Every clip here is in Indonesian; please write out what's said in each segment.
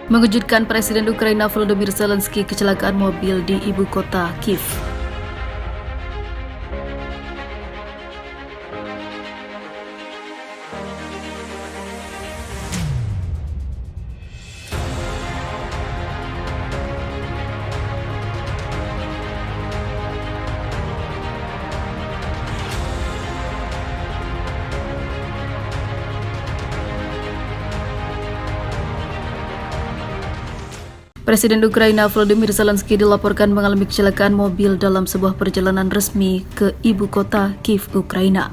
Mengejutkan Presiden Ukraina Volodymyr Zelensky kecelakaan mobil di ibu kota Kiev. Presiden Ukraina Volodymyr Zelensky dilaporkan mengalami kecelakaan mobil dalam sebuah perjalanan resmi ke ibu kota Kiev, Ukraina.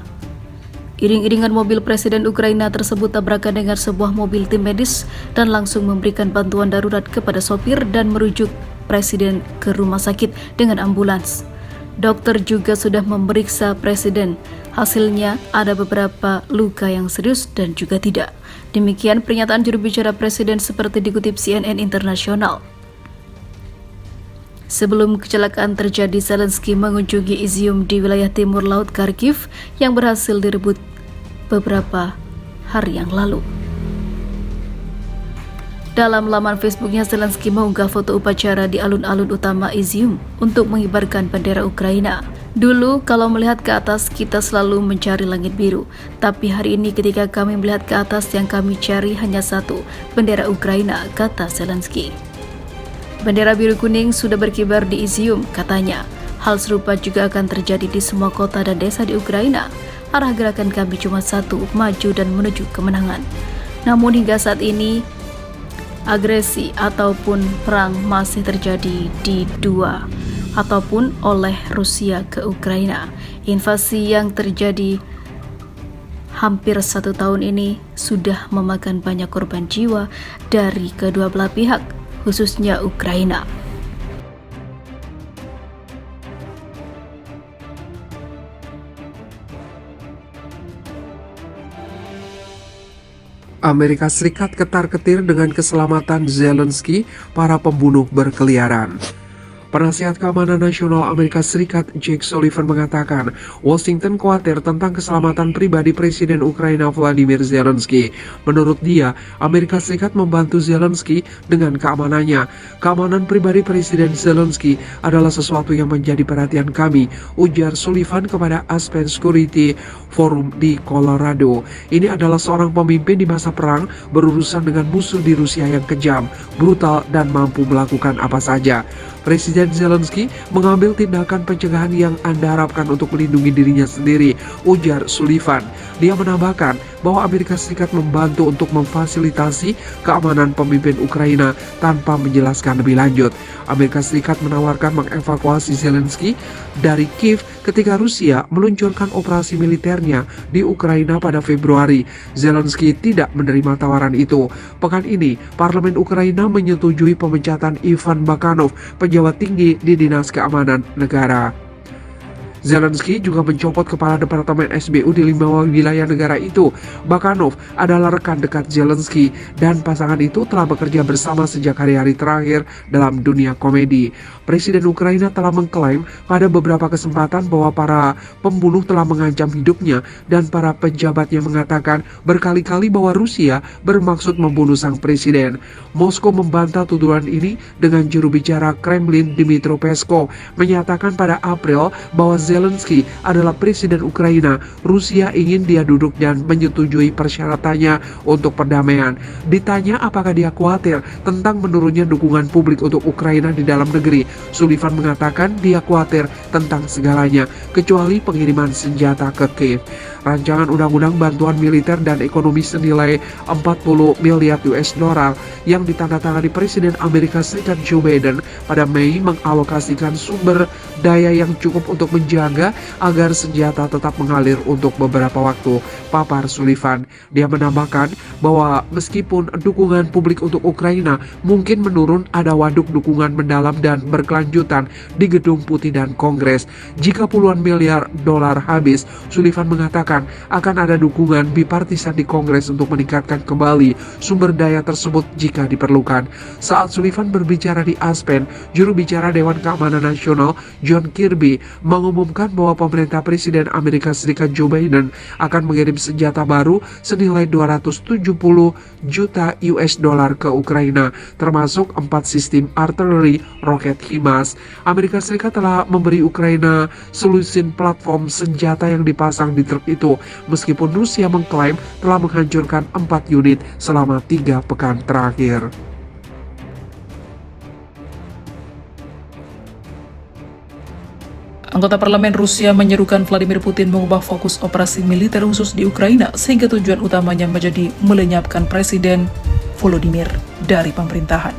Iring-iringan mobil Presiden Ukraina tersebut tabrakan dengan sebuah mobil tim medis dan langsung memberikan bantuan darurat kepada sopir dan merujuk Presiden ke rumah sakit dengan ambulans. Dokter juga sudah memeriksa Presiden. Hasilnya ada beberapa luka yang serius dan juga tidak. Demikian pernyataan juru bicara Presiden seperti dikutip CNN Internasional. Sebelum kecelakaan terjadi, Zelensky mengunjungi Izium di wilayah timur laut Kharkiv yang berhasil direbut beberapa hari yang lalu. Dalam laman Facebooknya, Zelensky mengunggah foto upacara di alun-alun utama Izium untuk mengibarkan bendera Ukraina. Dulu kalau melihat ke atas kita selalu mencari langit biru, tapi hari ini ketika kami melihat ke atas yang kami cari hanya satu, bendera Ukraina, kata Zelensky. Bendera biru kuning sudah berkibar di Izium, katanya. Hal serupa juga akan terjadi di semua kota dan desa di Ukraina. Arah gerakan kami cuma satu, maju dan menuju kemenangan. Namun hingga saat ini, agresi ataupun perang masih terjadi di dua ataupun oleh Rusia ke Ukraina. Invasi yang terjadi hampir 1 tahun ini sudah memakan banyak korban jiwa dari kedua belah pihak, khususnya Ukraina. Amerika Serikat ketar-ketir dengan keselamatan Zelensky, para pembunuh berkeliaran. Penasihat Keamanan Nasional Amerika Serikat Jake Sullivan mengatakan Washington khawatir tentang keselamatan pribadi Presiden Ukraina Volodymyr Zelensky. Menurut dia, Amerika Serikat membantu Zelensky dengan keamanannya. Keamanan pribadi Presiden Zelensky adalah sesuatu yang menjadi perhatian kami, ujar Sullivan kepada Aspen Security Forum di Colorado. Ini adalah seorang pemimpin di masa perang berurusan dengan musuh di Rusia yang kejam, brutal, dan mampu melakukan apa saja. Presiden Zelensky mengambil tindakan pencegahan yang Anda harapkan untuk melindungi dirinya sendiri, ujar Sullivan. Dia menambahkan bahwa Amerika Serikat membantu untuk memfasilitasi keamanan pemimpin Ukraina tanpa menjelaskan lebih lanjut. Amerika Serikat menawarkan mengevakuasi Zelensky dari Kiev ketika Rusia meluncurkan operasi militernya di Ukraina pada Februari. Zelensky tidak menerima tawaran itu. Pekan ini, Parlemen Ukraina menyetujui pemecatan Ivan Bakanov, pejabat tinggi di Dinas Keamanan Negara. Zelensky juga mencopot kepala Departemen SBU di 5 wilayah negara itu. Bakanov adalah rekan dekat Zelensky dan pasangan itu telah bekerja bersama sejak hari-hari terakhir dalam dunia komedi. Presiden Ukraina telah mengklaim pada beberapa kesempatan bahwa para pembunuh telah mengancam hidupnya dan para pejabatnya mengatakan berkali-kali bahwa Rusia bermaksud membunuh sang presiden. Moskow membantah tuduhan ini dengan juru bicara Kremlin Dmitry Peskov menyatakan pada April bahwa Zelensky adalah presiden Ukraina. Rusia ingin dia duduk dan menyetujui persyaratannya untuk perdamaian. Ditanya apakah dia khawatir tentang menurunnya dukungan publik untuk Ukraina di dalam negeri, Sullivan mengatakan dia khawatir tentang segalanya, kecuali pengiriman senjata ke Kiev. Rancangan undang-undang bantuan militer dan ekonomi senilai 40 miliar US dollar yang ditandatangani Presiden Amerika Serikat Joe Biden pada Mei mengalokasikan sumber daya yang cukup untuk menjaga agar senjata tetap mengalir untuk beberapa waktu, papar Sullivan. Dia menambahkan bahwa meskipun dukungan publik untuk Ukraina mungkin menurun, ada waduk dukungan mendalam dan berkelanjutan di Gedung Putih dan Kongres. Jika puluhan miliar dolar habis, Sullivan mengatakan akan ada dukungan bipartisan di Kongres untuk meningkatkan kembali sumber daya tersebut jika diperlukan. Saat Sullivan berbicara di Aspen, juru bicara Dewan Keamanan Nasional John Kirby mengumumkan mengumumkan bahwa pemerintah Presiden Amerika Serikat Joe Biden akan mengirim senjata baru senilai 270 juta US dollar ke Ukraina, termasuk 4 sistem artileri roket HIMARS. Amerika Serikat telah memberi Ukraina selusin platform senjata yang dipasang di truk itu, meskipun Rusia mengklaim telah menghancurkan 4 unit selama 3 pekan terakhir. Anggota parlemen Rusia menyerukan Vladimir Putin mengubah fokus operasi militer khusus di Ukraina sehingga tujuan utamanya menjadi melenyapkan Presiden Volodymyr dari pemerintahan.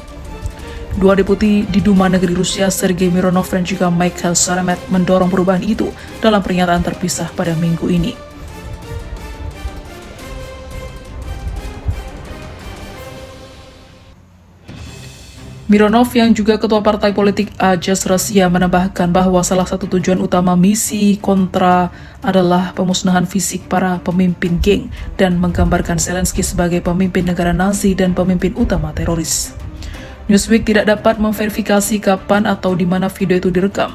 Dua deputi di Duma Negeri Rusia, Sergei Mironov dan juga Mikhail Sheremet, mendorong perubahan itu dalam pernyataan terpisah pada minggu ini. Mironov yang juga ketua partai politik Ajas Rusia menambahkan bahwa salah satu tujuan utama misi kontra adalah pemusnahan fisik para pemimpin geng dan menggambarkan Zelensky sebagai pemimpin negara Nazi dan pemimpin utama teroris. Newsweek tidak dapat memverifikasi kapan atau di mana video itu direkam.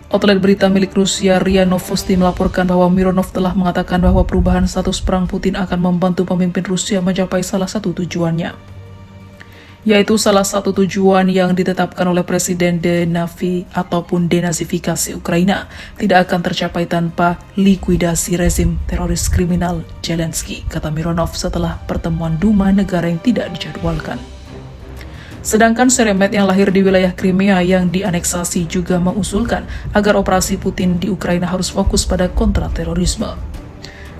Outlet berita milik Rusia RIA Novosti melaporkan bahwa Mironov telah mengatakan bahwa perubahan status perang Putin akan membantu pemimpin Rusia mencapai salah satu tujuannya, yaitu salah satu tujuan yang ditetapkan oleh Presiden denazifikasi Ukraina tidak akan tercapai tanpa likuidasi rezim teroris kriminal Zelensky, kata Mironov setelah pertemuan Duma negara yang tidak dijadwalkan. Sedangkan Sheremet yang lahir di wilayah Crimea yang dianeksasi juga mengusulkan agar operasi Putin di Ukraina harus fokus pada kontraterorisme.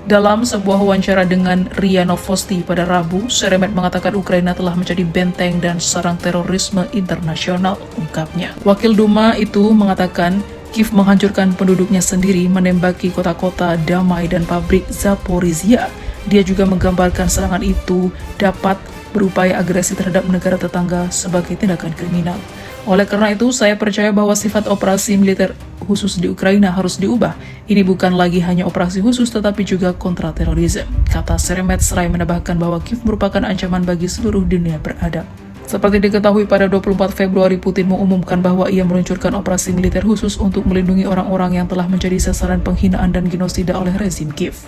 Dalam sebuah wawancara dengan RIA Novosti pada Rabu, Sheremet mengatakan Ukraina telah menjadi benteng dan sarang terorisme internasional, ungkapnya. Wakil Duma itu mengatakan Kiev menghancurkan penduduknya sendiri, menembaki kota-kota damai dan pabrik Zaporizhia. Dia juga menggambarkan serangan itu dapat berupaya agresi terhadap negara tetangga sebagai tindakan kriminal. Oleh karena itu, saya percaya bahwa sifat operasi militer khusus di Ukraina harus diubah. Ini bukan lagi hanya operasi khusus tetapi juga kontraterorisme, kata Sheremet seraya menambahkan bahwa Kiev merupakan ancaman bagi seluruh dunia beradab. Seperti diketahui pada 24 Februari, Putin mengumumkan bahwa ia meluncurkan operasi militer khusus untuk melindungi orang-orang yang telah menjadi sasaran penghinaan dan genosida oleh rezim Kiev.